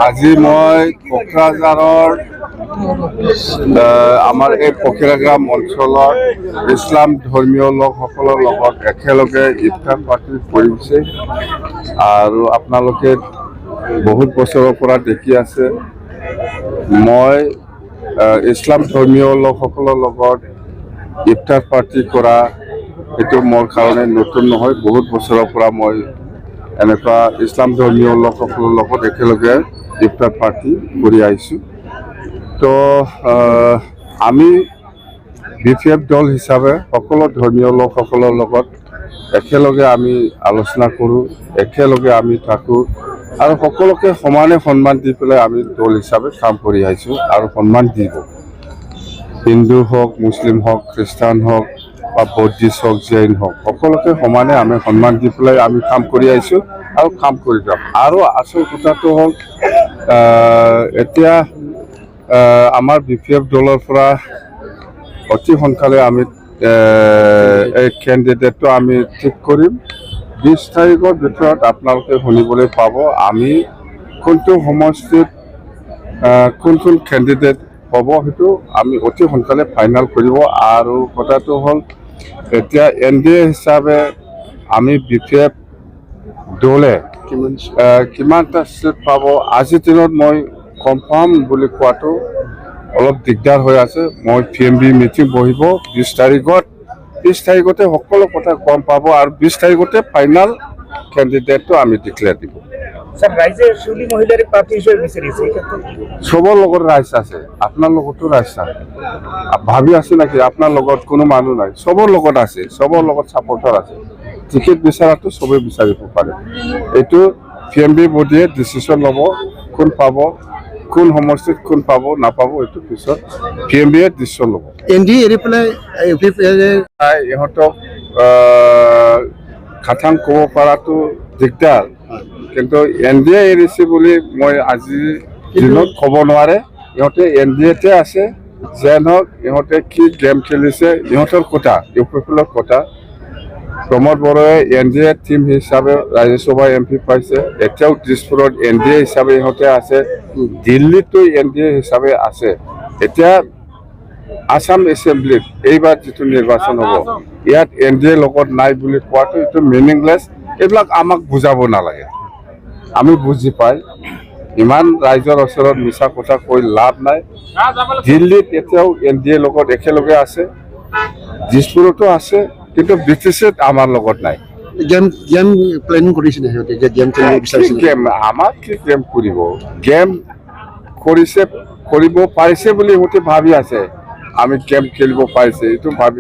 আজি মই কোকৰাঝাৰৰ আমাৰ এই পখিৰাগ্ৰাম অঞ্চলৰ ইছলাম ধৰ্মীয় লোকসকলৰ লগত একেলগে ইফতাৰ পাৰ্টি কৰিছে আৰু আপোনালোকে বহুত বছৰৰ পৰা দেখি আছে মই ইছলাম ধৰ্মীয় লোকসকলৰ লগত ইফতাৰ পাৰ্টি কৰা এইটো মোৰ কাৰণে নতুন নহয় বহুত বছৰৰ পৰা মই এনেকুৱা ইছলাম ধৰ্মীয় লোকসকলৰ লগত একেলগে ইফতাৰ পাৰ্টি কৰি আহিছোঁ তো আমি বিপিএফ দল হিচাপে সকলো ধৰ্মীয় লোকসকলৰ লগত একেলগে আমি আলোচনা কৰোঁ একেলগে আমি থাকোঁ আৰু সকলোকে সমানে সন্মান দি পেলাই আমি দল হিচাপে কাম কৰি আহিছোঁ আৰু সন্মান দিব হিন্দু হওক মুছলিম হওক খ্ৰীষ্টান হওক বা বৌদ্ধিষ্ট হওক জৈন হওক সকলোকে সমানে আমি সন্মান দি পেলাই আমি কাম কৰি আহিছোঁ আৰু কাম কৰি যাম আৰু আচল কথাটো হ'ল এতিয়া আমাৰ বিপিএফ দলৰ পৰা অতি সোনকালে আমি এই কেণ্ডিডেটটো আমি ঠিক কৰিম 20 তাৰিখৰ ভিতৰত আপোনালোকে শুনিবলৈ পাব আমি কোনটো সমষ্টিত কোন কেণ্ডিডেট হ'ব সেইটো আমি অতি সোনকালে ফাইনেল কৰিব আৰু কথাটো হ'ল এতিয়া NDA হিচাপে আমি বিপিএফ দলে কিমানটা চিট পাব আজিৰ দিনত মই কনফাৰ্ম বুলি কোৱাটো অলপ দিগদাৰ হৈ আছে মই PMB মিটিং বহিব 20 তাৰিখতে সকলো কথা গম পাব আৰু 20 তাৰিখতে ফাইনেল কেণ্ডিডেটটো আমি ডিক্লেয়াৰ দিব স্যাৰ ৰাইজে শুলি মহিলাৰ প্ৰাৰ্থী হিসেবে বিচাৰিছে সবৰ লগত ৰাইজ আছে আপোনাৰ লগতো ৰাইজ আছে ভাবি আছে নাকি আপোনাৰ লগত কোনো মানুহ নাই সবৰ লগত আছে সবৰ লগত সাপোৰ্টাৰ আছে টিকেট বিচাৰাটো সবে বিচাৰিব পাৰে এইটো PMB বডিয়ে ডিসিশন ল'ব কোন পাব কোন সমষ্টিত কোন পাব নাপাব এইটো পিছত PMB এ ডিসিশন ল'ব NDA এৰি পেলাই ইহঁতক খাটাং ক'ব পৰাটো দিগদাৰ কিন্তু NDA এৰিছে বুলি মই আজি দিনত ক'ব নোৱাৰে ইহঁতে NDA-তে আছে যেন হওক ইহঁতে কি গেম খেলিছে ইহঁতৰ কথা ইউপিএফৰ কথা প্ৰমোদ বড়োৱে NDA টিম হিচাপে ৰাজ্যসভা MP পাইছে এতিয়াও দিছপুৰত NDA হিচাপে ইহঁতে আছে দিল্লীতো NDA হিচাপে আছে এতিয়া আসাম এছেম্বলিত এইবাৰ যিটো নিৰ্বাচন হ'ব ইয়াত NDA লগত নাই বুলি কোৱাটো এইটো মিনিংলেছ এইবিলাক আমাক বুজাব নালাগে আমি বুজি পাই ইমান ৰাইজৰ ওচৰত মিছা কথা কৈ লাভ নাই দিল্লীত এতিয়াও NDA লগত একেলগে আছে দিছপুৰতো আছে কিন্তু BTCত আমাৰ লগত নাই গেম প্লেনিং কৰিছে নে সিহঁতে যে গেম খেলিব বিচাৰিছে গেম আমাৰ কি গেম কৰিব গেম কৰিছে কৰিব পাৰিছে বুলি সিহঁতে ভাবি আছে আমি গেম খেলিব পাৰিছে এইটো ভাবি